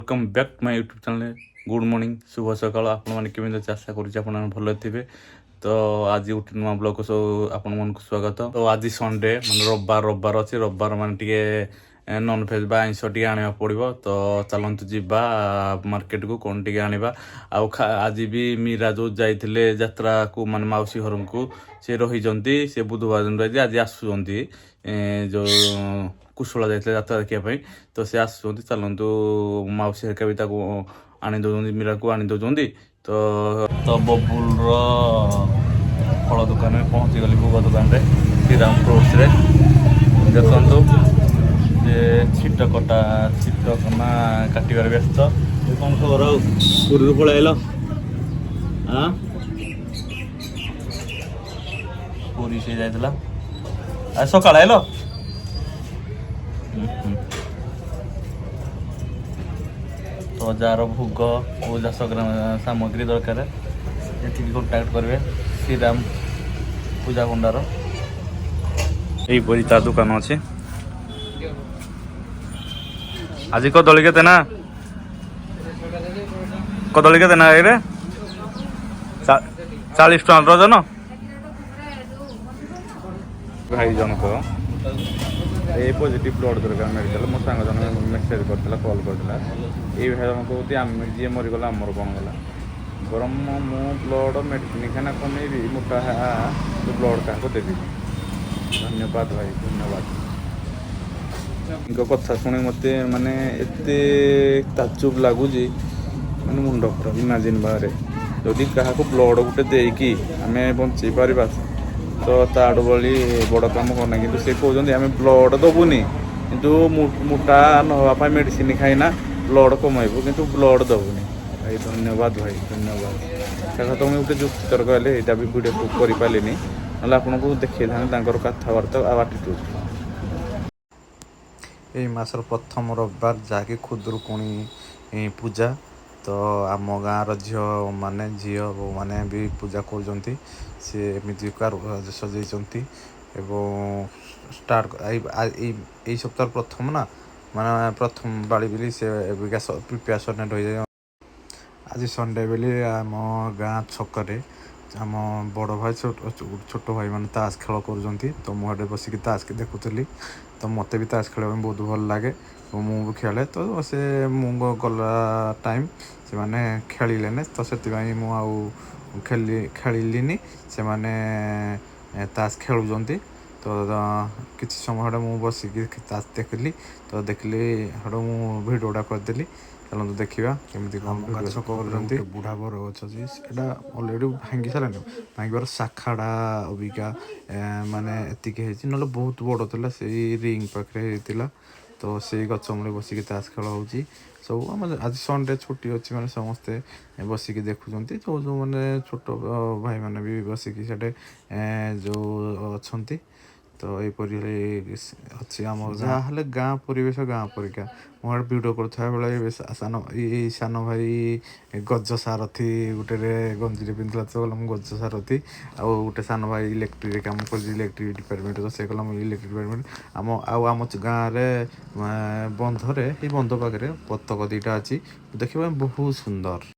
Welcome back my YouTube channel good morning शुभ सकाल आपण मैंने केमी आशा करुँ भल थे। तो आज गोटे नुआ ब्लॉग को सब आपण मन को स्वागत। तो आज संडे मान रविवार अच्छी रविवार मान टे नॉनभेज बा आइंस टे आने पड़ो। तो चलतु जीवा मार्केट को कौन टे आने आज भी मीरा जो जाइए यात्रा को मान मौसी घर को सी रही से बुधवार दिन आज आसुँच जो कुशला जाते यात्रा देखापी। तो सी आसुँच चलतु मौसी हेका भी आनी दौरान मीरा को आनी दौरान। तो बबुल फल दुकान में पहुँची गली भोग दुकान रे श्रीराम फ्रूट्स रे देखु छिटकना काटार व्यस्त। कौन खबर पूरी पलैल पूरी से जाइला आज सकाल आइल तो जार भोग और जा सामग्री दरकार ये कॉन्टाक्ट करेंगे श्रीराम पूजा भंडार यहीपरी ता दुकान अच्छे। आज कदली के ना कदली के ना ये 40 टका डजन भाई जनक ये पॉजिटिव ब्लड दरकार मेडिकल मो सांग जन मेसेज करता कॉल करता ये भाई जन कहते आम जी मरीगला आमर कौन गला बरम मु ब्लड मेडिसिन खाना कमेबी मोटा जो ब्लड क्या देवी। धन्यवाद भाई धन्यवाद। इनका कथा शुणी मत माने एते ताजुब लगुच मैंने मुंड खराब इमाजिन बारे जदि क्या ब्लड गोटे देकी आम बचे पार तो ताड़ू बड़ी बड़ कम करना कि से कहते आम ब्लड दबुनि कि मोटा नापी मेडिसिन खाइना ब्लड कमेबू कि ब्लड दबुनि। भाई धन्यवाद भाई धन्यवाद। क्या तो मुझे गोटे जुक्तितर कहले यहाँ भी भिडियो कर पारे ना आपको देखी था कथबार्ता आटीट्यूड। यही मासर प्रथम रविवार जहाँकि खुदुरुकुणी पूजा। तो आम गाँव झील माने झील बो मैंने भी पूजा कर एमती सजाई एवं स्टार्ट यही सप्ताह प्रथम ना माने प्रथम बाड़ी बोली से प्रिपेरेसन रही जाए। आज संडे बेली आम गाँ छकरे आम बड़ भाई छोट भाई मैंने ताश खेल कर तो मुझे बसिक ताश देखुली। तो मत भी ताश खेल बहुत भल लगे मु खेले तो से मु गला टाइम से मैंने खेलेने तो से खेलिनी से मैंने ताश खेलुंट। तो किसी समय मु बसिक ताश देखली तो देखली मु भिडियोटा करदेली चलते देखा केमी कौन बुढ़ा बर अच्छी अलरेडी भांगी सारे भांगार शाखाटा अबिका माने एतिक ना बहुत बड़ था से रिंग पाखे होता। तो से गच मूले बसिक ताश खेल हो सब आम आज संडे छुट्टी अच्छी मैंने समस्ते बसिक देखुं जो जो मैंने छोट भाई मैंने भी बसिक से जो अच्छा। तो यहीपरी अच्छी आम जहाँ गाँ परिवेश गाँ परिका मुझे भिडियो करुवा बेले सान भाई गज सारथी गोटे गंजी पिंधला तो कहला गज सारथी आउ गोटे सान भाई इलेक्ट्रिक कम कर इलेक्ट्रिक डिपार्टमेंट तो से कहला इलेक्ट्रिक डिपार्टमेंट आम गाँव में बंधरे बंध पाखे बतक दीटा अच्छी देखा बहुत सुंदर।